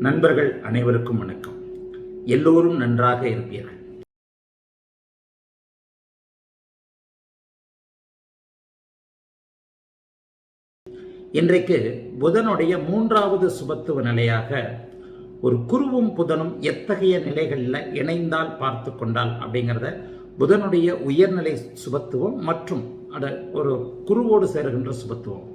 நண்பர்கள் அனைவருக்கும் வணக்கம். எல்லோரும் நன்றாக இருப்பீர்கள். இன்றைக்கு புதனுடைய மூன்றாவது சுபத்துவ நிலையாக ஒரு குருவும் புதனும் எத்தகைய நிலைகளில் இணைந்தால் பார்த்து கொண்டால் அப்படிங்கிறத புதனுடைய உயர்நிலை சுபத்துவம் மற்றும் ஒரு குருவோடு சேருகின்ற சுபத்துவம்.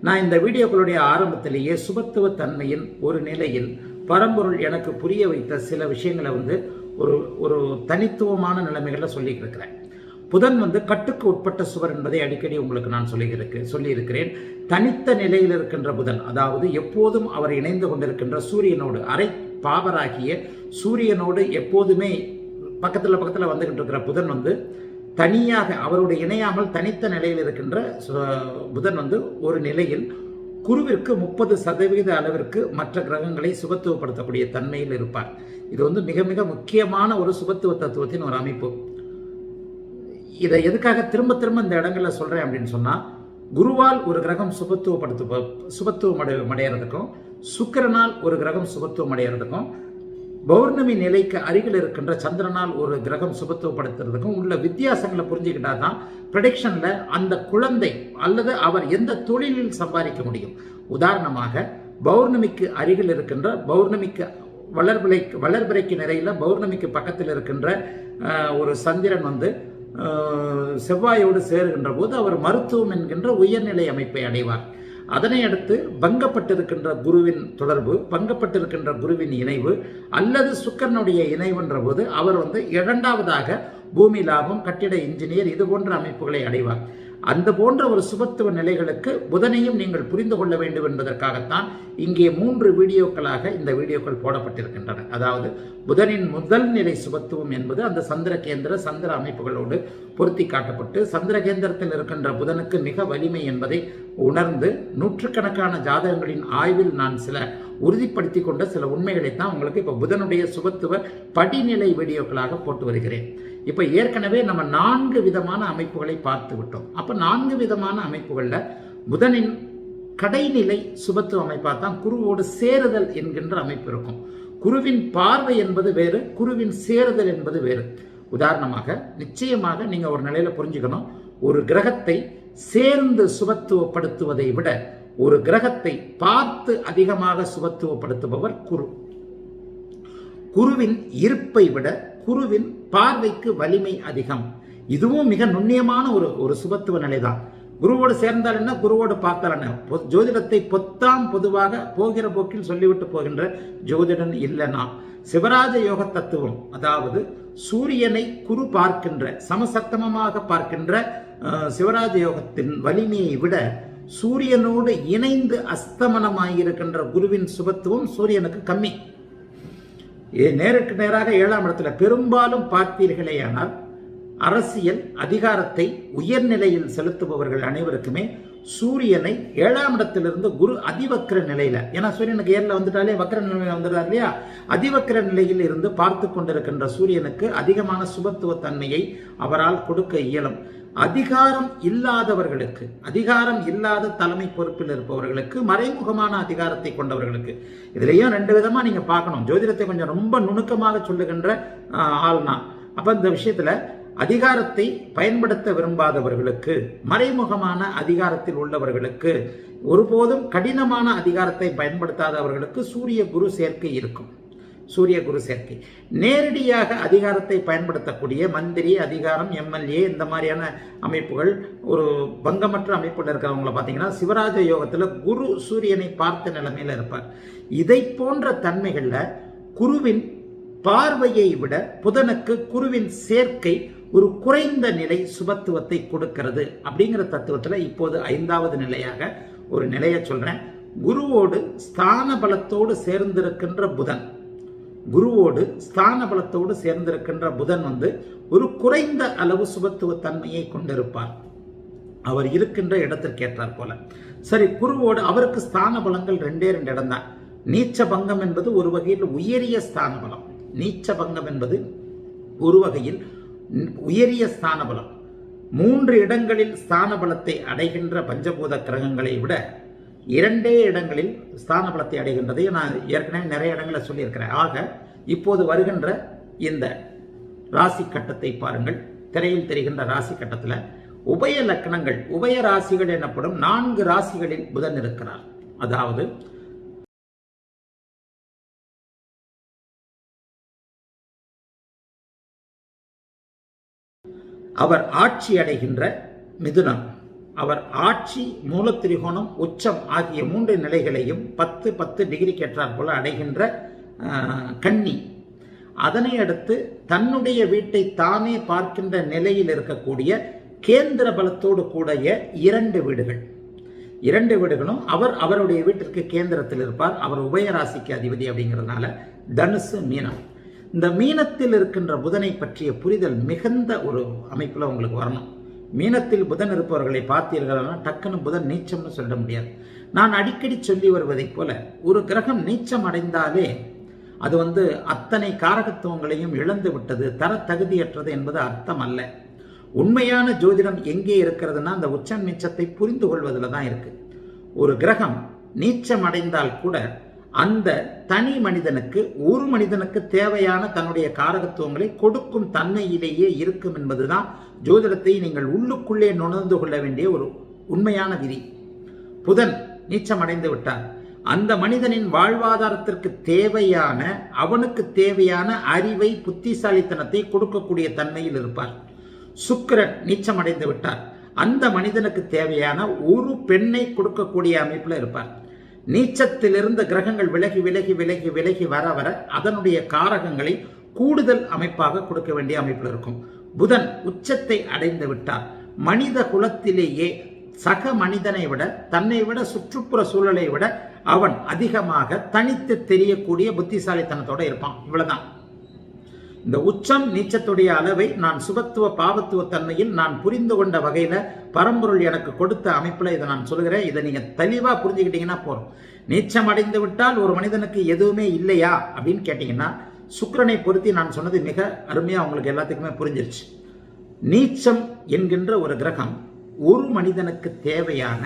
நான் இந்த வீடியோக்களுடைய ஆரம்பத்திலேயே சுபத்துவ தன்மையின் ஒரு நிலையில் பரம்பொருள் எனக்கு புரிய வைத்த சில விஷயங்களை ஒரு தனித்துவமான நிலைமைகளில் சொல்லியிருக்கிறேன். புதன் கட்டுக்கு உட்பட்ட சுவர் என்பதை அடிக்கடி உங்களுக்கு நான் சொல்லியிருக்கிறேன். தனித்த நிலையில் இருக்கின்ற புதன், அதாவது எப்போதும் அவர் இணைந்து கொண்டிருக்கின்ற சூரியனோடு, அரை பாவராகிய சூரியனோடு எப்போதுமே பக்கத்தில் வந்துகிட்டு இருக்கிற புதன் தனியாக அவருடைய இணையாமல் தனித்த நிலையில் இருக்கின்ற புதன் ஒரு நிலையில் குருவிற்கு 30% அளவிற்கு மற்ற கிரகங்களை சுபத்துவப்படுத்தக்கூடிய தன்மையில் இருப்பார். இது மிக மிக முக்கியமான ஒரு சுபத்துவ தத்துவத்தின் ஒரு அமைப்பு. இதை எதுக்காக திரும்ப திரும்ப இந்த இடங்கள்ல சொல்றேன் அப்படின்னு சொன்னா, குருவால் ஒரு கிரகம் சுபத்துவம் அடைகிறதுக்கும், சுக்கிரனால் ஒரு கிரகம் சுபத்துவம் அடைகிறதுக்கும், பௌர்ணமி நிலைக்கு அருகில் இருக்கின்ற சந்திரனால் ஒரு கிரகம் சுபத்துவப்படுத்துறதுக்கும் உள்ள வித்தியாசங்களை புரிஞ்சுக்கிட்டா தான் ப்ரெடிக்ஷன்ல அந்த குழந்தை அல்லது அவர் எந்த தொழிலில் சம்பாதிக்க முடியும். உதாரணமாக பௌர்ணமிக்கு அருகில் இருக்கின்ற, பௌர்ணமிக்கு வளர்பிறைக்கு நிறையில பௌர்ணமிக்கு பக்கத்தில் இருக்கின்ற ஒரு சந்திரன் செவ்வாயோடு சேருகின்ற போது அவர் மருத்துவம் என்கின்ற உயர்நிலை அமைப்பை அடைவார். அதனை அடுத்து பங்கப்பட்டிருக்கின்ற குருவின் தொடர்பு, பங்கப்பட்டிருக்கின்ற குருவின் இணைவு அல்லது சுக்கரனுடைய இணைவுன்ற போது அவர் இரண்டாவதாக பூமி லாபம், கட்டிட இன்ஜினியர், இது போன்ற அமைப்புகளை அடைவார். அந்த போன்ற ஒரு சுபத்துவ நிலைகளுக்கு புதனையும் நீங்கள் புரிந்து கொள்ள வேண்டும் என்பதற்காகத்தான் இங்கே 3 வீடியோக்களாக இந்த வீடியோக்கள் போடப்பட்டிருக்கின்றன. அதாவது புதனின் முதல் நிலை சுபத்துவம் என்பது அந்த சந்திர அமைப்புகளோடு பொருத்தி காட்டப்பட்டு, சந்திர கேந்திரத்தில் இருக்கின்ற புதனுக்கு மிக வலிமை என்பதை உணர்ந்து நூற்றுக்கணக்கான ஜாதகங்களின் ஆய்வில் நான் சில உறுதிப்படுத்தி கொண்ட சில உண்மைகளைத்தான் உங்களுக்கு இப்ப புதனுடைய சுபத்துவ படிநிலை வீடியோக்களாக போட்டு வருகிறேன். இப்ப ஏற்கனவே நம்ம 4 விதமான அமைப்புகளை பார்த்து விட்டோம். அப்ப 4 விதமான அமைப்புகள்ல புதனின் கடைநிலை சுபத்துவ அமைப்பா தான் குருவோடு சேருதல் என்கின்ற அமைப்பு இருக்கும். குருவின் பார்வை என்பது வேறு, குருவின் சேருதல் என்பது வேறு. உதாரணமாக நிச்சயமாக நீங்க ஒரு நிலையில புரிஞ்சுக்கணும், ஒரு கிரகத்தை சேர்ந்து சுபத்துவப்படுத்துவதை விட ஒரு கிரகத்தை பார்த்து அதிகமாக சுபத்துவப்படுத்துபவர் குரு. குருவின் இருப்பை விட குருவின் பார்வைக்கு வலிமை அதிகம். இதுவும் மிக நுண்ணியமான ஒரு சுபத்துவ நிலைதான். குருவோடு சேர்ந்தால் என்ன, குருவோடு பார்த்தால் என்ன? ஜோதிடத்தை பொதுவாக போகிற போக்கில் சொல்லிவிட்டு போகின்ற ஜோதிடன் இல்லைனா, சிவராஜ யோக தத்துவம், அதாவது சூரியனை குரு பார்க்கின்ற, சமசப்தமமாக பார்க்கின்ற சிவராஜ யோகத்தின் வலிமையை விட சூரியனோடு இணைந்து அஸ்தமனமாயிருக்கின்ற குருவின் சுபத்துவம் சூரியனுக்கு கம்மி. நேருக்கு நேராக 7ஆம் இடத்துல பெரும்பாலும் பார்த்தீர்களேயானால் அரசியல் அதிகாரத்தை உயர்நிலையில் செலுத்துபவர்கள் அனைவருக்குமே சூரியனை 7ஆம் இடத்திலிருந்து குரு அதிவக்கர நிலையில, ஏன்னா சூரியனுக்கு 7ல வந்துட்டாலே வக்கர நிலையில வந்துடுறார் இல்லையா, அதிவக்கர நிலையில் இருந்து பார்த்து கொண்டிருக்கின்ற சூரியனுக்கு அதிகமான சுபத்துவ தன்மையை அவரால் கொடுக்க இயலும். அதிகாரம் இல்லாதவர்களுக்கு, அதிகாரம் இல்லாத தலைமை பொறுப்பில் இருப்பவர்களுக்கு, மறைமுகமான அதிகாரத்தை கொண்டவர்களுக்கு, இதுலயும் 2 விதமா நீங்க பார்க்கணும். ஜோதிடத்தை கொஞ்சம் ரொம்ப நுணுக்கமாக சொல்லுகின்ற ஆள்னா, அப்ப இந்த விஷயத்துல அதிகாரத்தை பயன்படுத்த விரும்பாதவர்களுக்கு, மறைமுகமான அதிகாரத்தில் உள்ளவர்களுக்கு, ஒருபோதும் கடினமான அதிகாரத்தை பயன்படுத்தாதவர்களுக்கு சூரிய குரு சேர்க்கை இருக்கும். சூரிய குரு சேர்க்கை நேரடியாக அதிகாரத்தை பயன்படுத்தக்கூடிய மந்திரி, அதிகாரம், எம்எல்ஏ, இந்த மாதிரியான அமைப்புகள், ஒரு பங்கமற்ற அமைப்புல இருக்கிறவங்களை பார்த்தீங்கன்னா சிவராஜ யோகத்துல குரு சூரியனை பார்த்த நிலைமையில இருப்பார். இதை போன்ற தன்மைகள்ல குருவின் பார்வையை விட புதனுக்கு குருவின் சேர்க்கை ஒரு குறைந்த நிலை சுபத்துவத்தை கொடுக்கிறது. அப்படிங்கிற தத்துவத்துல இப்போது 5வது நிலையாக ஒரு நிலையை சொல்றேன். குருவோடு ஸ்தான பலத்தோடு சேர்ந்திருக்கின்ற புதன், குருவோடு ஸ்தான பலத்தோடு சேர்ந்திருக்கின்ற புதன் ஒரு குறைந்த அளவு சுபத்துவ தன்மையை கொண்டிருப்பார். அவர் இருக்கின்ற இடத்திற்கு ஏற்றார் போல. சரி, குருவோடு அவருக்கு ஸ்தான பலங்கள் 2 இடம் தான். நீச்ச பங்கம் என்பது ஒரு வகையில் உயரிய ஸ்தான பலம். நீச்ச பங்கம் என்பது ஒரு வகையில் உயரிய ஸ்தான பலம். 3 இடங்களில் ஸ்தான பலத்தை அடைகின்ற பஞ்சபூத கிரகங்களை விட 2 இடங்களில் ஸ்தான பலத்தை அடைகின்றதை நான் ஏற்கனவே நிறைய இடங்களில் சொல்லியிருக்கிறேன். ஆக இப்போது வருகின்ற இந்த ராசி கட்டத்தை பாருங்கள். திரையில் தெரிகின்ற ராசி கட்டத்தில் உபய லக்னங்கள், உபய ராசிகள் எனப்படும் 4 ராசிகளில் புதன் இருக்கிறார். அதாவது அவர் ஆட்சி அடைகின்ற மிதுனம், அவர் ஆட்சி, மூலத்திரிகோணம், உச்சம் ஆகிய 3 நிலைகளையும் 10 டிகிரிக்கு ஏற்றாற் போல அடைகின்ற கன்னி, அதனை அடுத்து தன்னுடைய வீட்டை தானே பார்க்கின்ற நிலையில் இருக்கக்கூடிய கேந்திர பலத்தோடு கூடிய 2 வீடுகள், 2 வீடுகளும் அவருடைய வீட்டிற்கு கேந்திரத்தில் இருப்பார். அவர் உபயராசிக்கு அதிபதி அப்படிங்கிறதுனால தனுசு, மீனம். இந்த மீனத்தில் இருக்கின்ற புதனை பற்றிய புரிதல் மிகுந்த ஒரு அமைப்பில் உங்களுக்கு வரணும். மீனத்தில் புதன் இருப்பவர்களை பார்த்தீர்கள்னா டக்குன்னு புதன் நீச்சம்னு சொல்ல முடியாது. நான் அடிக்கடி சொல்லி வருவதைப் போல ஒரு கிரகம் நீச்சம் அடைந்தாலே அது அத்தனை காரகத்துவங்களையும் இழந்து விட்டது, தர தகுதியற்றது என்பது அர்த்தம் அல்ல. உண்மையான ஜோதிடம் எங்கே இருக்கிறதுனா அந்த உச்சம் நீச்சத்தை புரிந்து கொள்வதில் தான் இருக்கு. ஒரு கிரகம் நீச்சம் அடைந்தால் கூட அந்த தனி மனிதனுக்கு, ஒரு மனிதனுக்கு தேவையான தன்னுடைய காரகத்துவங்களை கொடுக்கும் தன்மையிலேயே இருக்கும் என்பதுதான் ஜோதிடத்தை நீங்கள் உள்ளுக்குள்ளே நுணர்ந்து கொள்ள வேண்டிய ஒரு உண்மையான விதி. புதன் நீச்சம் அடைந்து விட்டார், அந்த மனிதனின் வாழ்வாதாரத்திற்கு தேவையான, அவனுக்கு தேவையான அறிவை, புத்திசாலித்தனத்தை கொடுக்கக்கூடிய தன்மையில் இருப்பார். சுக்கிரன் நீச்சம் அடைந்து விட்டார், அந்த மனிதனுக்கு தேவையான ஒரு பெண்ணை கொடுக்கக்கூடிய அமைப்பில் இருப்பார். நீச்சத்திலிருந்து கிரகங்கள் விலகி விலகி விலகி விலகி வர வர அதனுடைய காரகங்களை கூடுதல் அமைப்பாக கொடுக்க வேண்டிய அமைப்பில் இருக்கும். புதன் உச்சத்தை அடைந்து விட்டார், மனித குலத்திலேயே சக மனிதனை விட, தன்னை விட, சுற்றுப்புற சூழலை விட அவன் அதிகமாக தனித்து தெரியக்கூடிய புத்திசாலித்தனத்தோட இருப்பான். இவ்வளவுதான். இந்த உச்சம் நீச்சத்துடைய அளவை நான் சுபத்துவ பாவத்துவ தன்மையில் நான் புரிந்து கொண்ட வகையில பரம்பொருள் எனக்கு கொடுத்த அமைப்புல இதை நான் சொல்கிறேன். இதை நீங்க தெளிவா புரிஞ்சுக்கிட்டீங்கன்னா போறோம். நீச்சம் அடைந்து விட்டால் ஒரு மனிதனுக்கு எதுவுமே இல்லையா அப்படின்னு கேட்டீங்கன்னா, சுக்கிரனை பொருத்தி நான் சொன்னது மிக அருமையா உங்களுக்கு எல்லாத்துக்குமே புரிஞ்சிருச்சு. நீச்சம் என்கின்ற ஒரு கிரகம் ஒரு மனிதனுக்கு தேவையான,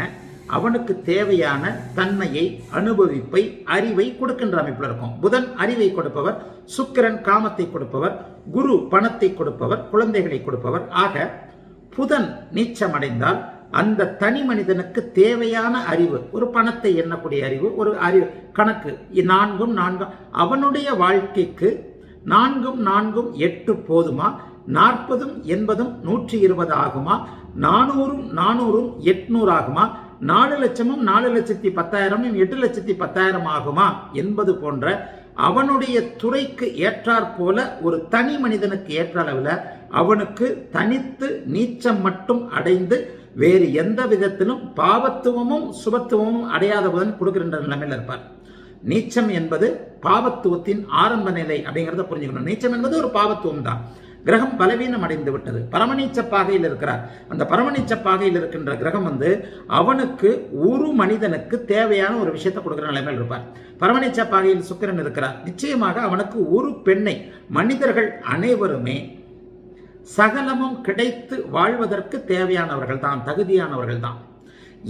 அவனுக்கு தேவையான தன்மையை, அனுபவிப்பை, அறிவை கொடுக்கின்ற அமைப்பில் இருக்கும். புதன் அறிவை கொடுப்பவர், சுக்கிரன் காமத்தை கொடுப்பவர், குரு பணத்தை கொடுப்பவர், குழந்தைகளை கொடுப்பவர். ஆக புதன் நீச்சம் அடைந்தால் அந்த தனி மனிதனுக்கு தேவையான அறிவு, ஒரு பணத்தை எண்ணக்கூடிய அறிவு, ஒரு அறிவு கணக்கு, 4 அவனுடைய வாழ்க்கைக்கு 4 8 போதுமா, 40 80 120 ஆகுமா, 400 800 ஆகுமா, 4 லட்சமும் 4,10,000 8,10,000 ஆகுமா என்பது போன்ற அவனுடைய துறைக்கு ஏற்றாற் போல ஒரு தனி மனிதனுக்கு ஏற்ற அளவில் அவனுக்கு தனித்து நீச்சம் மட்டும் அடைந்து வேறு எந்த விதத்திலும் பாவத்துவமும் சுபத்துவமும் அடையாதவுடன் கொடுக்கின்ற நிலைமையில் இருப்பார். நீச்சம் என்பது பாவத்துவத்தின் ஆரம்ப நிலை அப்படிங்கிறத புரிஞ்சுக்கணும். நீச்சம் என்பது ஒரு பாவத்துவம் தான். கிரகம் பலவீனம் அடைந்து விட்டது, பரமநீச்ச பாகையில் இருக்கிறார். அந்த பரமநீச்ச பாகையில் இருக்கின்ற கிரகம் அவனுக்கு ஒரு மனிதனுக்கு தேவையான ஒரு விஷயத்தை கொடுக்கிற நிலைமையில் இருப்பார். பரமநீச்ச பாகையில் சுக்கிரன் இருக்கிறார், நிச்சயமாக அவனுக்கு ஒரு பெண்ணை, மனிதர்கள் அனைவருமே சகலமும் கிடைத்து வாழ்வதற்கு தேவையானவர்கள் தான், தகுதியானவர்கள் தான்.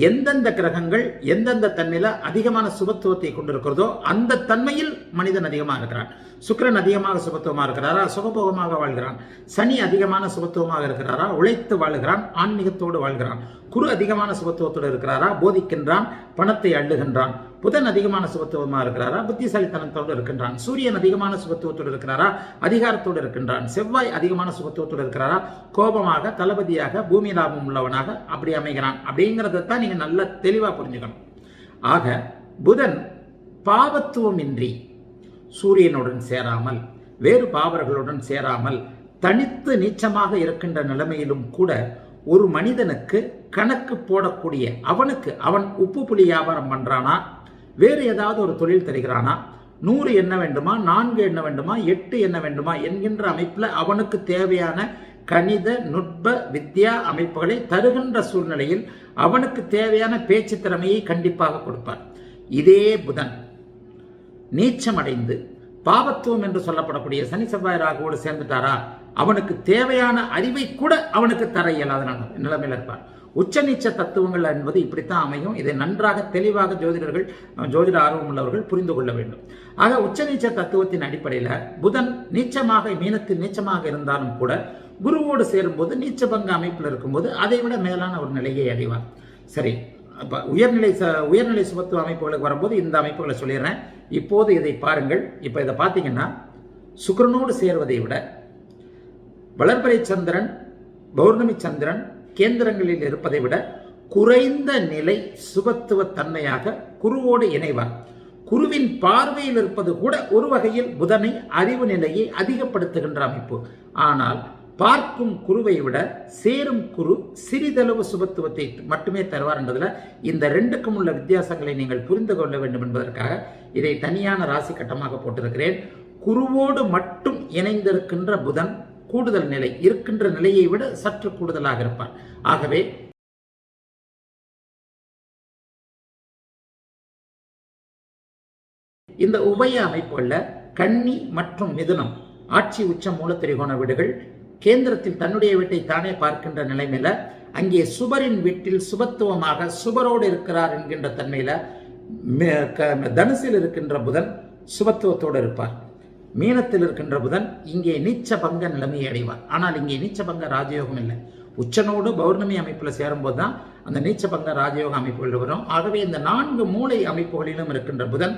எந்தெந்த கிரகங்கள் எந்தெந்த தன்மையில அதிகமான சுபத்துவத்தை கொண்டிருக்கிறதோ அந்த தன்மையில் மனிதன் அதிகமாக இருக்கிறான். சுக்கிரன் அதிகமாக சுபத்துவமாக இருக்கிறாரா, சுகபோகமாக வாழ்கிறான். சனி அதிகமான சுபத்துவமாக இருக்கிறாரா, உழைத்து வாழ்கிறான், ஆன்மீகத்தோடு வாழ்கிறான். குரு அதிகமான சுபத்துவத்தோடு இருக்கிறாரா, போதிக்கின்றான், பணத்தை அள்ளுகின்றான். புதன் அதிகமான சுபத்துவமாக இருக்கிறாரா, புத்திசாலித்தனத்தோடு இருக்கின்றான். சூரியன் அதிகமான சுபத்துவத்தோடு இருக்கிறாரா, அதிகாரத்தோடு இருக்கின்றான். செவ்வாய் அதிகமான சுபத்துவத்தோடு இருக்கிறாரா, கோபமாக, தளபதியாக, பூமி லாபம் உள்ளவனாக அப்படி அமைகிறான். அப்படிங்கிறதான் நீங்க நல்லா தெளிவா புரிஞ்சுக்கணும். ஆக புதன் பாவத்துவம் இன்றி சூரியனுடன் சேராமல், வேறு பாவர்களுடன் சேராமல், தனித்து நீச்சமாக இருக்கின்ற நிலைமையிலும் கூட ஒரு மனிதனுக்கு கணக்கு போடக்கூடிய, அவன் உப்பு புளி வியாபாரம் பண்றானா, வேறு ஏதாவது ஒரு தொழில் தருகிறானா, 100 என்ன வேண்டுமா, 4 என்ன வேண்டுமா, 8 என்ன வேண்டுமா என்கின்ற அமைப்புல அவனுக்கு தேவையான கணித நுட்ப வித்யா அமைப்புகளை தருகின்ற சூழ்நிலையில் அவனுக்கு தேவையான பேச்சு திறமையை கண்டிப்பாக கொடுப்பார். இதே புதன் நீச்சமடைந்து பாவத்துவம் என்று சொல்லப்படக்கூடிய சனி செவ்வாய் ராகுவோடு சேர்ந்துட்டாரா, அவனுக்கு தேவையான அறிவை கூட அவனுக்கு தர இயலாத நிலைமையில் இருப்பார். உச்சநீச்ச தத்துவங்கள் என்பது இப்படித்தான் அமையும். இதை நன்றாக தெளிவாக ஜோதிட ஆர்வம் உள்ளவர்கள் புரிந்து கொள்ள வேண்டும். ஆக உச்சநீச்ச தத்துவத்தின் அடிப்படையில் புதன் நீச்சமாக மீனத்தில் நீச்சமாக இருந்தாலும் கூட குருவோடு சேரும்போது நீச்சபங்க அமைப்பில் இருக்கும்போது அதை விட மேலான ஒரு நிலையை அடைவார். சரி, அப்ப உயர்நிலை சுபத்துவ அமைப்புகளுக்கு வரும்போது இந்த அமைப்புகளை சொல்லிடுறேன். இப்போது இதை பாருங்கள். இப்ப இதை பார்த்தீங்கன்னா சுக்கிரனோடு சேர்வதை விட வளர்பிறை சந்திரன், பௌர்ணமி சந்திரன் கேந்திரங்களில் இருப்பதை விட குறைந்த நிலை சுபத்துவ தன்மையாக குருவோடு இணைவார். குருவின் பார்வையில் இருப்பது கூட ஒரு வகையில் புதனை அறிவு நிலையை அதிகப்படுத்துகின்ற அமைப்பு. ஆனால் பார்க்கும் குருவை விட சேரும் குரு சிறிதளவு சுபத்துவத்தை மட்டுமே தருவார் என்பதில் இந்த ரெண்டுக்கும் உள்ள வித்தியாசங்களை நீங்கள் புரிந்து கொள்ள வேண்டும் என்பதற்காக இதை தனியான ராசி கட்டமாக போட்டிருக்கிறேன். குருவோடு மட்டும் இணைந்திருக்கின்ற புதன் கூடுதல் நிலை இருக்கின்ற நிலையை விட சற்று கூடுதலாக இருப்பார். ஆகவே இந்த உபய அமைப்புகள்ல கன்னி மற்றும் மிதுனம் ஆட்சி உச்ச மூலத்திரிகோண வீடுகள் கேந்திரத்தில் தன்னுடைய வீட்டை தானே பார்க்கின்ற நிலைமையில அங்கே சுபரின் வீட்டில் சுபத்துவமாக சுபரோடு இருக்கிறார் என்கின்ற தன்மையில தனுசில் இருக்கின்ற புதன் சுபத்துவத்தோடு இருப்பார். மீனத்தில் இருக்கின்ற புதன் இங்கே நீச்ச பங்க நிலைமையை அடைவார். ஆனால் இங்கே நீச்ச பங்க ராஜயோகம் இல்லை. உச்சனோடு பௌர்ணமி அமைப்பில் சேரும்போது தான் அந்த நீச்ச பங்க ராஜயோக அமைப்புகள் வரும். ஆகவே இந்த 4 மூளை அமைப்புகளிலும் இருக்கின்ற புதன்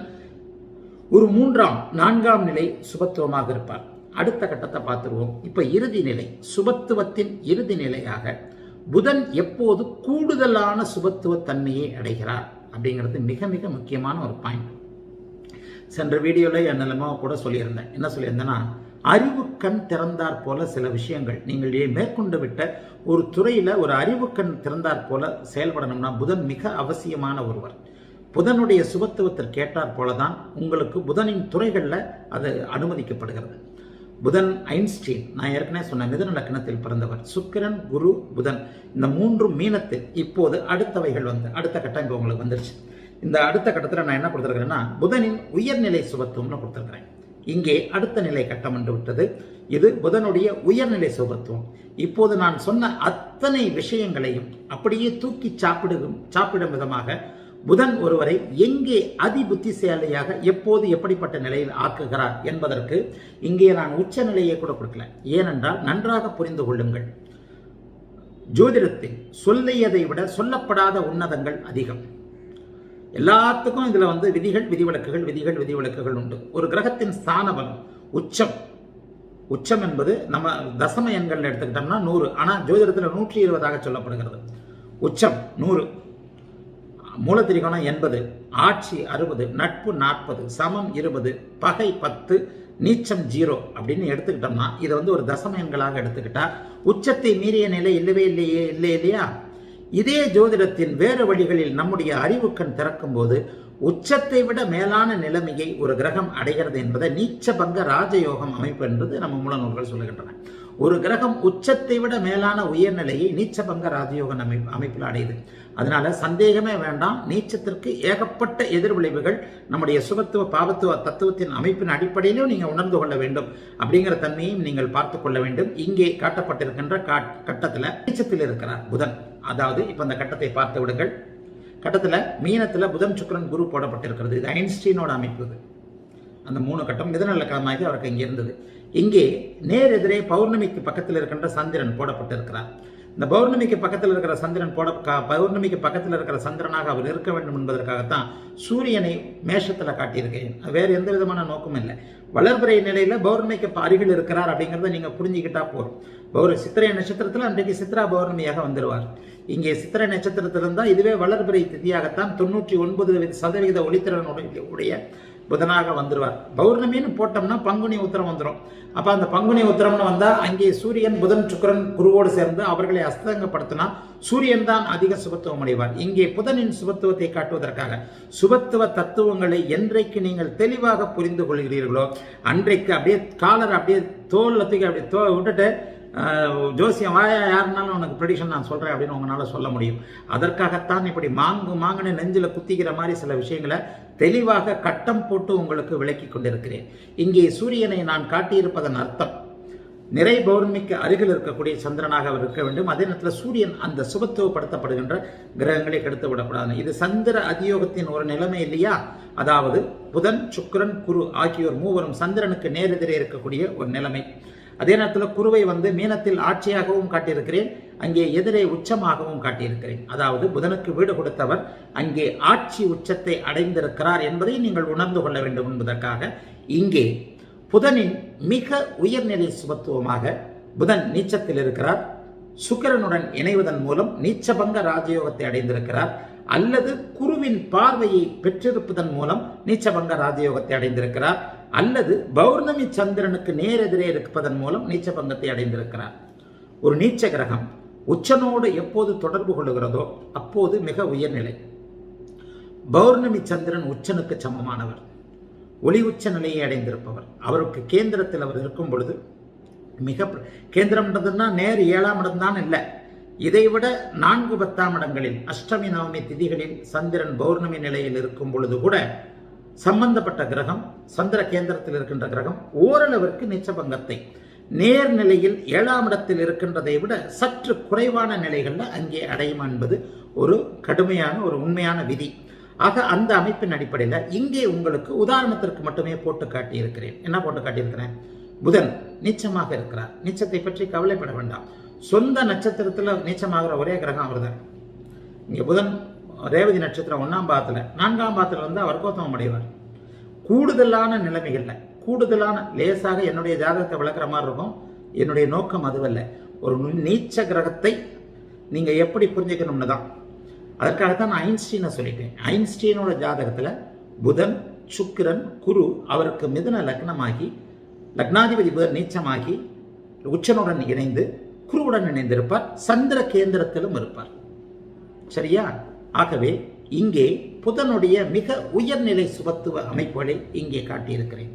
ஒரு 4ஆம் நிலை சுபத்துவமாக இருப்பார். அடுத்த கட்டத்தை பார்த்துருவோம். இப்ப இறுதி நிலை சுபத்துவத்தின் இறுதி நிலையாக புதன் எப்போது கூடுதலான சுபத்துவ தன்மையை அடைகிறார் அப்படிங்கிறது மிக மிக முக்கியமான ஒரு பாயிண்ட். சென்ற வீடியோவில் என்னெல்லாமோ கூட சொல்லியிருந்தேன். என்ன சொல்லியிருந்தேன்னா, அறிவு கண் திறந்தார் போல சில விஷயங்கள் நீங்கள் மேற்கொண்டு விட்ட ஒரு துறையில ஒரு அறிவு கண் திறந்தார் போல செயல்படணும்னா புதன் மிக அவசியமான ஒருவர். புதனுடைய சுபத்துவத்திற்கு ஏற்றார் போலதான் உங்களுக்கு புதனின் துறைகளில் அது அனுமதிக்கப்படுகிறது. புதன் ஐன்ஸ்டீன், நான் ஏற்கனவே சொன்ன மிதுன லக்னத்தில் பிறந்தவர். சுக்கிரன், குரு, புதன் இந்த 3 மீனத்தில் இப்போது அடுத்தவைகள் அடுத்த கட்டம் இப்போ உங்களுக்கு வந்துருச்சு. இந்த அடுத்த கட்டத்தில் நான் என்ன கொடுத்துருக்கிறேன்னா புதனின் உயர்நிலை சுபத்துவம்னு கொடுத்துருக்கிறேன். இங்கே அடுத்த நிலை கட்டம் என்று விட்டது. இது புதனுடைய உயர்நிலை சுபத்துவம். இப்போது நான் சொன்ன அத்தனை விஷயங்களையும் அப்படியே தூக்கி சாப்பிடும் விதமாக புதன் ஒருவரை எங்கே அதி புத்திசாலியாக எப்போது எப்படிப்பட்ட நிலையில் ஆக்குகிறார் என்பதற்கு இங்கே நான் உச்ச நிலையை கூட கொடுக்கல. ஏனென்றால் நன்றாக புரிந்து கொள்ளுங்கள், ஜோதிடத்தில் சொல்லியதை விட சொல்லப்படாத உன்னதங்கள் அதிகம். எல்லாத்துக்கும் இதுல விதிவிலக்குகள் உண்டு. ஒரு கிரகத்தின் ஸ்தான பலம் உச்சம் என்பது நம்ம தசம எண்கள் எடுத்துக்கிட்டோம்னா 100. ஆனா ஜோதிடத்தில் 120 சொல்லப்படுகிறது. உச்சம் 100, மூலத்திரிகோணம் 80, ஆட்சி 60, நட்பு 40, சமம் 20, பகை 10, நீச்சம் 0 அப்படின்னு எடுத்துக்கிட்டோம்னா இதை ஒரு தசம எண்களாக எடுத்துக்கிட்டா உச்சத்தை மீறிய நிலை இல்லையா? இதே ஜோதிடத்தின் வேறு வழிகளில் நம்முடைய அறிவுக்கண் திறக்கும் போது உச்சத்தை விட மேலான நிலைமையை ஒரு கிரகம் அடைகிறது என்பதை நீச்சபங்க ராஜயோகம் அமைப்பு என்பது நம்ம மூல நூல்கள் சொல்லுகின்றன. ஒரு கிரகம் உச்சத்தை விட மேலான உயர்நிலையை நீச்சபங்க ராஜயோக அமைப்பில் அடையுது. அதனால சந்தேகமே வேண்டாம், நீச்சத்திற்கு ஏகப்பட்ட எதிர்விளைவுகள் நம்முடைய சுபத்துவ பாவத்துவ தத்துவத்தின் அமைப்பின் அடிப்படையிலும் நீங்க உணர்ந்து கொள்ள வேண்டும். அப்படிங்கிற தன்மையும் நீங்கள் பார்த்து கொள்ள வேண்டும். இங்கே காட்டப்பட்டிருக்கின்ற கட்டத்தில் நீச்சத்தில் இருக்கிறார் புதன். அதாவது இப்ப இந்த கட்டத்தை பார்த்து விடுங்கள். கட்டத்தில் மீனத்தில் புதன், சுக்கிரன், குரு போடப்பட்டிருக்கிறது. இது ஐன்ஸ்டீனோட அமைப்பு. அந்த 3 கட்டம் மிதுன லக்னமாக அவருக்கு இங்கே இருந்தது. இங்கே நேர் எதிரே பௌர்ணமிக்கு பக்கத்தில் இருக்கின்ற சந்திரன் போடப்பட்டிருக்கிறார். இந்த பௌர்ணமிக்கு பக்கத்தில் இருக்கிற சந்திரனாக அவர் இருக்க வேண்டும் என்பதற்காகத்தான் சூரியனை மேஷத்தில் காட்டியிருக்கேன். வேறு எந்த விதமான நோக்கமும் இல்லை. வளர்பிறை நிலையில பௌர்ணமிக்கு அருகில் இருக்கிறார் அப்படிங்கிறத நீங்க புரிஞ்சுக்கிட்டா போறோம். சித்திரை நட்சத்திரத்தில் அன்றைக்கு சித்ரா பௌர்ணமியாக வந்துடுவார். இங்கே சித்திரை நட்சத்திரத்தில் இருந்தால் இதுவே வளர்பிறை திதியாகத்தான் 99% ஒளித்திறன் உடைய புதனாக வந்துடுவார். பௌர்ணமின்னு போட்டோம்னா பங்குனி உத்திரம் வந்துடும். அப்ப அந்த பங்குனி உத்திரம்னு வந்தா அங்கே சூரியன், புதன், சுக்கிரன், குருவோடு சேர்ந்து அவர்களை அஸ்தங்கப்படுத்தினா சூரியன் தான் அதிக சுபத்துவம் அடைவார். இங்கே புதனின் சுபத்துவத்தை காட்டுவதற்காக சுபத்துவ தத்துவங்களை என்றைக்கு நீங்கள் தெளிவாக புரிந்து கொள்கிறீர்களோ அன்றைக்கு அப்படியே காலர் அப்படியே தோல்ல தூக்கி அப்படியே விட்டுட்டு ஜோசியம் வாயா யாருனாலும் உனக்கு ப்ரெடிக்ஷன் நான் சொல்றேன் அப்படின்னு உங்களால சொல்ல முடியும். அதற்காகத்தான் இப்படி மாங்குன்னு நெஞ்சில குத்திக்கிற மாதிரி சில விஷயங்களை தெளிவாக கட்டம் போட்டு உங்களுக்கு விளக்கி கொண்டிருக்கிறேன். இங்கே சூரியனை நான் காட்டியிருப்பதன் அர்த்தம் நிறை பௌர்ணமிக்கு அருகில் இருக்கக்கூடிய சந்திரனாக அவர் இருக்க வேண்டும். அதே நேரத்தில் சூரியன் அந்த சுபத்துவப்படுத்தப்படுகின்ற கிரகங்களை கெடுத்து விடக்கூடாது. இது சந்திர அதியோகத்தின் ஒரு நிலைமை இல்லையா? அதாவது புதன், சுக்கிரன், குரு ஆகியோர் மூவரும் சந்திரனுக்கு நேரெதிரே இருக்கக்கூடிய ஒரு நிலைமை. அதே நேரத்தில் குருவை மீனத்தில் ஆட்சியாகவும் காட்டியிருக்கிறேன், அங்கே எதிரே உச்சமாகவும் காட்டியிருக்கிறேன். அதாவது புதனுக்கு வீடு கொடுத்தவர் அங்கே ஆட்சி உச்சத்தை அடைந்திருக்கிறார் என்பதை நீங்கள் உணர்ந்து கொள்ள வேண்டும் என்பதற்காக இங்கே புதனின் மிக உயர்நிலை சுபத்துவமாக புதன் நீச்சத்தில் இருக்கிறார். சுக்கிரனுடன் இணைவதன் மூலம் நீச்சபங்க ராஜயோகத்தை அடைந்திருக்கிறார். அல்லது குருவின் பார்வையை பெற்றிருப்பதன் மூலம் நீச்சபங்க ராஜயோகத்தை அடைந்திருக்கிறார். அல்லது பௌர்ணமி சந்திரனுக்கு நேரெதிரே இருப்பதன் மூலம் நீச்சபங்கத்தை அடைந்திருக்கிறார். ஒரு நீச்ச கிரகம் உச்சனோடு எப்போது தொடர்பு கொள்ளுகிறதோ அப்போது மிக உயர்நிலை. பௌர்ணமி சந்திரன் உச்சனுக்கு சமமானவர், ஒளி உச்ச நிலையை அடைந்திருப்பவர். அவருக்கு கேந்திரத்தில் அவர் இருக்கும் பொழுது மிக கேந்திரம்ன்றதுன்னா நேர் 7ஆம் இடம் தான் இல்லை, இதைவிட 4, 10ஆம் இடங்களில் அஷ்டமி நவமி திதிகளில் சந்திரன் பௌர்ணமி நிலையில் இருக்கும் பொழுது கூட சம்பந்தப்பட்ட கிரகம் சந்திர கேந்திரத்தில் இருக்கின்ற கிரகம் ஓரளவிற்கு நீச்சபங்கத்தை நேர்நிலையில் 7ஆம் இடத்தில் இருக்கின்றதை விட சற்று குறைவான நிலைகளில் அங்கே அடையும் என்பது ஒரு கடுமையான ஒரு உண்மையான விதி. ஆக அந்த அமைப்பின் அடிப்படையில் இங்கே உங்களுக்கு உதாரணத்திற்கு மட்டுமே போட்டு காட்டியிருக்கிறேன். என்ன போட்டு காட்டியிருக்கிறேன்? புதன் நீச்சமாக இருக்கிறார். நீச்சத்தை பற்றி கவலைப்பட வேண்டாம். சொந்த நட்சத்திரத்தில் நீச்சமாகிற ஒரே கிரகம் அவர் தான். இங்கே புதன் ரேவதி நட்சத்திரம் 1ஆம் பாதத்தில் 4ஆம் பாதத்தில் அவர் கோத்தமம் அடைவார். கூடுதலான நிலைமைகளில் கூடுதலான லேசாக என்னுடைய ஜாதகத்தை விளக்குற மாதிரி இருக்கும். என்னுடைய நோக்கம் அதுவல்ல. ஒரு நீச்ச கிரகத்தை நீங்கள் எப்படி புரிஞ்சுக்கணும்னு தான். அதற்காகத்தான் நான் ஐன்ஸ்டீனை சொல்லிட்டேன். ஐன்ஸ்டீனோட ஜாதகத்தில் புதன், சுக்கிரன், குரு அவருக்கு மிதுன லக்னமாகி லக்னாதிபதி புதன் நீச்சமாகி உச்சனுடன் இணைந்து குருவுடன் இணைந்திருப்பார். சந்திர கேந்திரத்திலும் இருப்பார். சரியா? ஆகவே இங்கே புதனுடைய மிக உயர்நிலை சுபத்துவ அமைப்புகளை இங்கே காட்டியிருக்கிறேன்.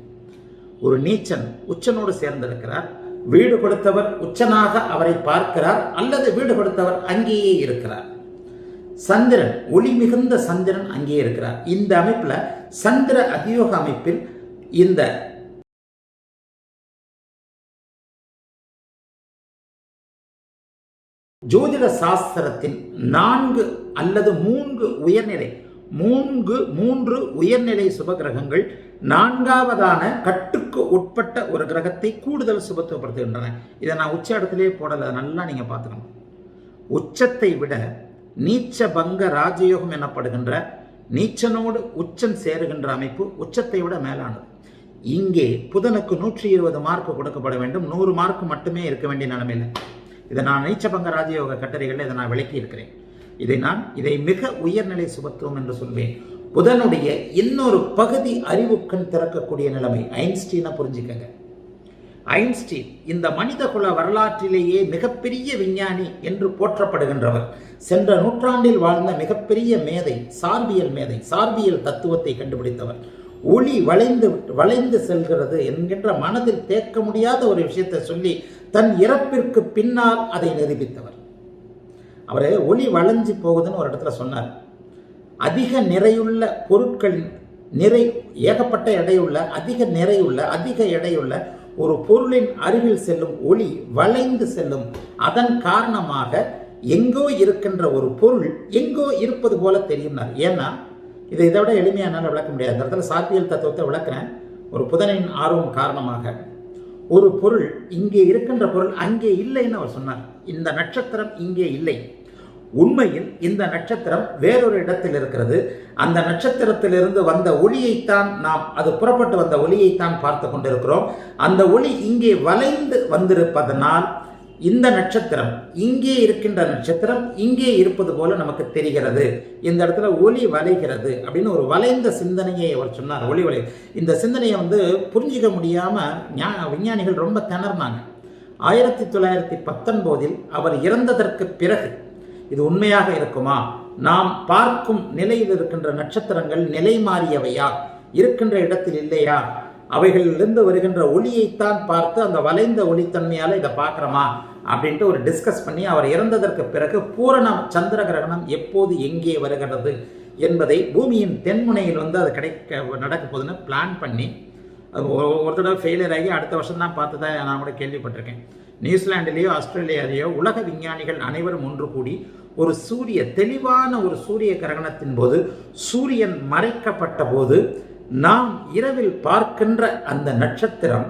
ஒரு நீச்சன் உச்சனோடு சேர்ந்திருக்கிறார். வீடு கொடுத்தவர் உச்சனாக அவரை பார்க்கிறார், அல்லது வீடு கொடுத்தவர் அங்கேயே இருக்கிறார். சந்திரன், ஒளி மிகுந்த சந்திரன் அங்கே இருக்கிறார். இந்த அமைப்புல சந்திர அதியோக அமைப்பில் இந்த ஜோதிட சாஸ்திரத்தின் 4 அல்லது 3 உயர்நிலை 3 உயர்நிலை சுபகிரகங்கள் 4ஆவதான கட்டுக்கு உட்பட்ட ஒரு கிரகத்தை கூடுதல் சுபத்துவப்படுத்துகின்றன. இதை நான் உச்ச இடத்திலேயே போடலை, நல்லா நீங்க பார்த்துக்கணும். உச்சத்தை விட நீச்ச பங்க ராஜயோகம் எனப்படுகின்ற நீச்சனோடு உச்சன் சேருகின்ற அமைப்பு உச்சத்தை விட மேலானது. இங்கே புதனுக்கு 120 மார்க் கொடுக்கப்பட வேண்டும். 100 மார்க் மட்டுமே இருக்க வேண்டிய நிலைமையில் இதை நான் நீச்சபங்க ராஜயோக கட்டுரைகளில் இதை நான் விளக்கி இருக்கிறேன். இதை மிக உயர்நிலை சுபத்துவம் என்று சொல்வேன். புதனுடைய இன்னொரு பகுதி அறிவுக்கண் திறக்கக்கூடிய நிலைமை. ஐன்ஸ்டீனை புரிஞ்சுக்கங்க. ஐன்ஸ்டீன் இந்த மனித குல வரலாற்றிலேயே மிகப்பெரிய விஞ்ஞானி என்று போற்றப்படுகின்றவர். சென்ற நூற்றாண்டில் வாழ்ந்த மிகப்பெரிய மேதை, சார்பியல் தத்துவத்தை கண்டுபிடித்தவர். ஒளி வளைந்து செல்கிறது என்கின்ற மனதில் தேக்க முடியாத ஒரு விஷயத்தை சொல்லி தன் இறப்பிற்கு பின்னால் அதை நிரூபித்தவர். அவரே ஒளி வளைஞ்சு போகுதுன்னு ஒரு இடத்துல சொன்னார். அதிக நிறையுள்ள பொருட்களின் ஏகப்பட்ட எடையுள்ள அதிக எடையுள்ள ஒரு பொருளின் அருகில் செல்லும் ஒளி வளைந்து செல்லும். அதன் காரணமாக எங்கோ இருக்கின்ற ஒரு பொருள் எங்கோ இருப்பது போல தெரியும். ஏன்னா இதை விட எளிமையான விளக்க முடியாது. இந்த இடத்துல சார்பியல் தத்துவத்தை விளக்குறேன். ஒரு புதனின் ஆர்வம் காரணமாக ஒரு பொருள் இங்கே இருக்கின்ற பொருள் அங்கே இல்லைன்னு அவர் சொன்னார். இந்த நட்சத்திரம் இங்கே இல்லை. உண்மையில் இந்த நட்சத்திரம் வேறொரு இடத்தில் இருக்கிறது. அந்த நட்சத்திரத்திலிருந்து வந்த ஒளியைத்தான் அது புறப்பட்டு வந்த ஒளியைத்தான் பார்த்து கொண்டிருக்கிறோம். அந்த ஒளி இங்கே வளைந்து வந்திருப்பதனால் இந்த நட்சத்திரம் இங்கே இருக்கின்ற நட்சத்திரம் இங்கே இருப்பது போல நமக்கு தெரிகிறது. இந்த இடத்துல ஒளி வளைகிறது அப்படின்னு ஒரு வளைந்த சிந்தனையை அவர் சொன்னார். ஒளி வளை இந்த சிந்தனையை புரிஞ்சிக்க முடியாம விஞ்ஞானிகள் ரொம்ப திணறினாங்க. 1919 அவர் இறந்ததற்கு பிறகு இது உண்மையாக இருக்குமா, நாம் பார்க்கும் நிலையில் இருக்கின்ற நட்சத்திரங்கள் நிலை மாறியவையா, இருக்கின்ற இடத்தில் இல்லையா, அவைகளிலிருந்து வருகின்ற ஒளியைத்தான் பார்த்து அந்த வளைந்த ஒளித்தன்மையால் இதை பார்க்குறோமா அப்படின்ட்டு ஒரு டிஸ்கஸ் பண்ணி அவர் இறந்ததற்கு பிறகு பூரண சந்திர கிரகணம் எப்போது எங்கே வருகிறது என்பதை பூமியின் தென்முனையில் அது நடக்க போதுன்னு பிளான் பண்ணி ஒரு தடவை ஃபெயிலியர் ஆகி அடுத்த வருஷம் தான் பார்த்ததா நான் கூட கேள்விப்பட்டிருக்கேன். நியூசிலாண்டிலேயோ ஆஸ்திரேலியாலேயோ உலக விஞ்ஞானிகள் அனைவரும் ஒன்று கூடி ஒரு தெளிவான ஒரு சூரிய கிரகணத்தின் போது சூரியன் மறைக்கப்பட்ட போது நாம் இரவில் பார்க்கின்ற அந்த நட்சத்திரம்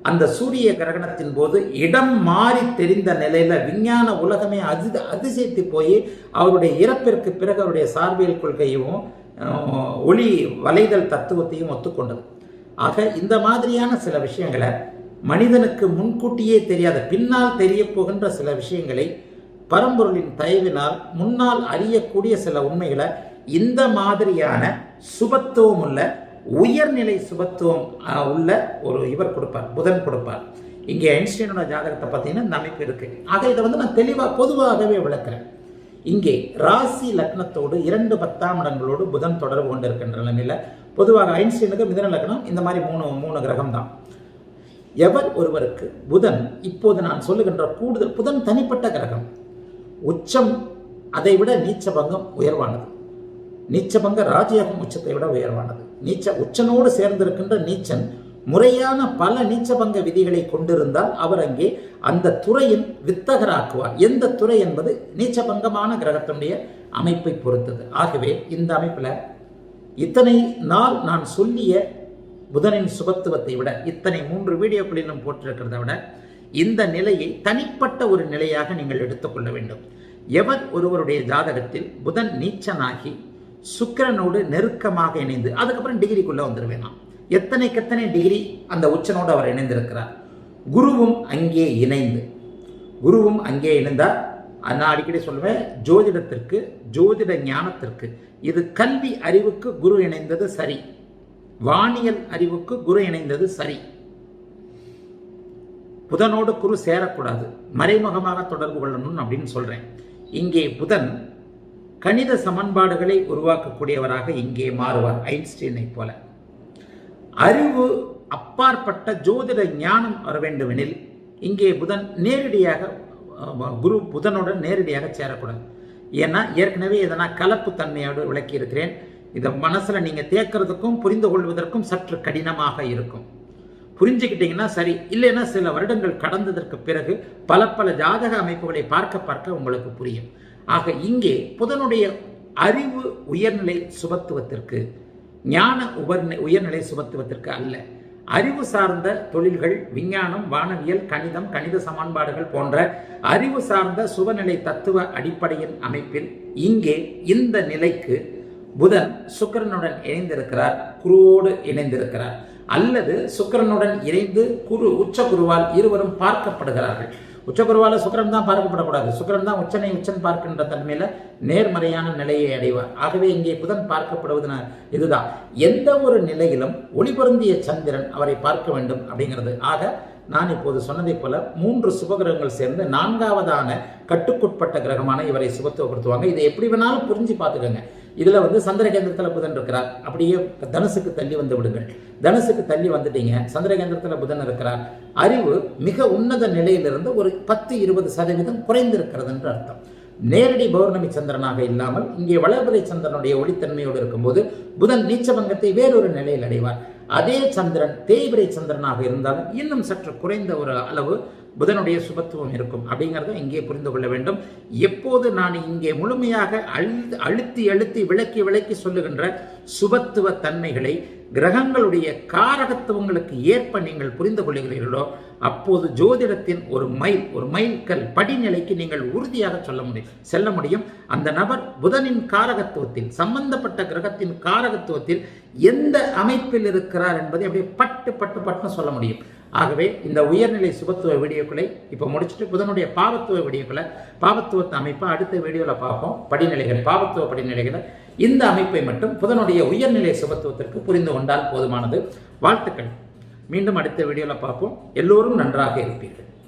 அந்த சூரிய கிரகணத்தின் போது இடம் மாறி தெரிந்த நிலையில விஞ்ஞான உலகமே அதிசயித்து போய் அவருடைய இறப்பிற்கு பிறகு அவருடைய சார்பியல் கொள்கையும் ஒளி வளைதல் தத்துவத்தையும் ஒத்துக்கொண்டது. ஆக இந்த மாதிரியான சில விஷயங்களை மனிதனுக்கு முன்கூட்டியே தெரியாத பின்னால் தெரிய போகின்ற சில விஷயங்களை பரம்பொருளின் தயவினால் முன்னால் அறியக்கூடிய சில உண்மைகளை இந்த மாதிரியான சுபத்துவம் உள்ள உயர்நிலை சுபத்துவம் உள்ள ஒரு இவர் கொடுப்பார், புதன் கொடுப்பார். இங்கே ஐன்ஸ்டீனோட ஜாதகத்தை பார்த்தீங்கன்னா இந்த அமைப்பு இருக்கு. ஆக இதை நான் தெளிவாக பொதுவாகவே விளக்குறேன். இங்கே ராசி லக்னத்தோடு 2 10ஆம் இடங்களோடு புதன் தொடர்பு கொண்டு இருக்கின்ற நிலைமையில பொதுவாக ஐன்ஸ்டீனுக்கு மிதன லக்னம் இந்த மாதிரி மூணு கிரகம் தான். எவர் ஒருவருக்கு புதன் இப்போது நான் சொல்லுகின்ற கூடுதல் புதன் தனிப்பட்ட கிரகம். உச்சம் அதை விட நீச்சபங்கம் உயர்வானது. நீச்சபங்க ராஜயோகம் உச்சத்தை விட உயர்வானது. உச்சனோடு சேர்ந்திருக்கின்ற நீச்சன் முறையான பல நீச்சபங்க விதிகளை கொண்டிருந்தால் அவர் அங்கே அந்த துறையின் வித்தகராக்குவார். எந்த துறை என்பது நீச்சபங்கமான கிரகத்தினுடைய அமைப்பை பொறுத்தது. ஆகவே இந்த அமைப்பில் இத்தனை நாள் நான் சொல்லிய புதனின் சுபத்துவத்தை விட இத்தனை 3 வீடியோக்களிலும் போட்டிருக்கிறத விட இந்த நிலையை தனிப்பட்ட ஒரு நிலையாக நீங்கள் எடுத்துக்கொள்ள வேண்டும். எவர் ஒருவருடைய ஜாதகத்தில் புதன் நீச்சனாகி சுக்கிரனோடு நெருக்கமாக இணைந்து அதுக்கப்புறம் டிகிரிக்குள்ள வந்துடுவேன். எத்தனை டிகிரி அந்த உச்சனோடு அவர் இணைந்திருக்கிறார். குருவும் அங்கே இணைந்தார். நான் அடிக்கடி சொல்லுவேன், ஜோதிடத்திற்கு ஜோதிட ஞானத்திற்கு இது கல்வி அறிவுக்கு குரு இணைந்தது சரி, வானியல் அறிவுக்கு குரு இணைந்தது சரி. புதனோடு குரு சேரக்கூடாது, மறைமுகமாக தொடர்பு கொள்ளணும் அப்படின்னு சொல்றேன். இங்கே புதன் கணித சமன்பாடுகளை உருவாக்கக்கூடியவராக இங்கே மாறுவார். ஐன்ஸ்டீனை போல அறிவு அப்பாற்பட்ட ஜோதிட ஞானம் வர வேண்டுமெனில் இங்கே புதன் நேரடியாக புதனுடன் நேரடியாக சேரக்கூடாது. ஏன்னா ஏற்கனவே இதை நான் கலப்பு தன்மையோடு விளக்கி இருக்கிறேன். இதை மனசுல நீங்க தேக்கிறதுக்கும் புரிந்து கொள்வதற்கும் சற்று கடினமாக இருக்கும். புரிஞ்சுக்கிட்டீங்கன்னா சரி, இல்லைன்னா சில வருடங்கள் கடந்ததற்கு பிறகு பல ஜாதக அமைப்புகளை பார்க்க உங்களுக்கு புரியும். ஆக இங்கே புதனுடைய அறிவு உயர்நிலை சுபத்துவத்திற்கு, ஞான உயர்நிலை சுபத்துவத்திற்கு அல்ல, அறிவு சார்ந்த தொழில்கள், விஞ்ஞானம், வானவியல், கணிதம், கணித சமன்பாடுகள் போன்ற அறிவு சார்ந்த சுபநிலை தத்துவ அடிப்படையின் அமைப்பில் இங்கே இந்த நிலைக்கு புதன் சுக்கிரனுடன் இணைந்திருக்கிறார், குருவோடு இணைந்திருக்கிறார். அல்லது சுக்கிரனுடன் இணைந்து உச்ச குருவால் இருவரும் பார்க்கப்படுகிறார்கள். உச்சகுருவால சுக்கிரன் தான் பார்க்கப்படக்கூடாது. சுக்கிரன் தான் உச்சன் பார்க்கின்ற தன்மையில நேர்மறையான நிலையை அடைவார். ஆகவே இங்கே புதன் பார்க்கப்படுவது இதுதான். எந்த ஒரு நிலையிலும் ஒளிபொருந்திய சந்திரன் அவரை பார்க்க வேண்டும் அப்படிங்கிறது. ஆக நான் இப்போது சொன்னதை போல 3 சுபகிரகங்கள் சேர்ந்து 4வதான கட்டுக்குட்பட்ட கிரகமான இவரை சுபத்துவப்படுத்துவாங்க. இதை எப்படி வேணாலும் புரிஞ்சு பார்த்துக்கோங்க. இதுல சந்திரகேந்திரத்தில் புதன் இருக்கிறார், அப்படியே தனுசுக்கு தள்ளி வந்து விடுங்கள். தனுசுக்கு தள்ளி வந்துட்டீங்க, சந்திரகேந்திரத்தில் புதன் இருக்கிறார். அறிவு மிக உன்னத நிலையிலிருந்து ஒரு 10-20% குறைந்திருக்கிறது என்று அர்த்தம். நேரடி பௌர்ணமி சந்திரனாக இல்லாமல் இங்கே வளர்பிறை சந்திரனுடைய ஒளித்தன்மையோடு இருக்கும்போது புதன் நீச்சபங்கத்தை வேறொரு நிலையில் அடைவார். அதே சந்திரன் தேய்பிரை சந்திரனாக இருந்தாலும் இன்னும் சற்று குறைந்த ஒரு அளவு புதனுடைய சுபத்துவம் இருக்கும் அப்படிங்கிறத இங்கே புரிந்து கொள்ள வேண்டும். எப்போது நான் இங்கே முழுமையாக அழுத்தி விளக்கி சொல்லுகின்ற சுபத்துவ தன்மைகளை கிரகங்களுடைய காரகத்துவங்களுக்கு ஏற்ப நீங்கள் புரிந்து கொள்கிறீர்களோ அப்போது ஜோதிடத்தின் ஒரு மைல்கல் படிநிலைக்கு நீங்கள் உறுதியாக செல்ல முடியும். அந்த நபர் புதனின் காரகத்துவத்தில், சம்பந்தப்பட்ட கிரகத்தின் காரகத்துவத்தில் எந்த அமைப்பில் இருக்கிறார் என்பதை அப்படியே பட்டு சொல்ல முடியும். ஆகவே இந்த உயர்நிலை சுபத்துவ வீடியோக்களை இப்போ முடிச்சுட்டு புதனுடைய பாவத்துவ வீடியோக்களை, பாவத்துவத்தை அமைப்பை அடுத்த வீடியோவில் பார்ப்போம். படிநிலைகள், பாவத்துவ படிநிலைகளை, இந்த அமைப்பை மட்டும் புதனுடைய உயர்நிலை சுபத்துவத்திற்கு புரிந்து கொண்டால் போதுமானது. வாழ்த்துக்கள். மீண்டும் அடுத்த வீடியோவில் பார்ப்போம். எல்லோரும் நன்றாக இருப்பீர்கள்.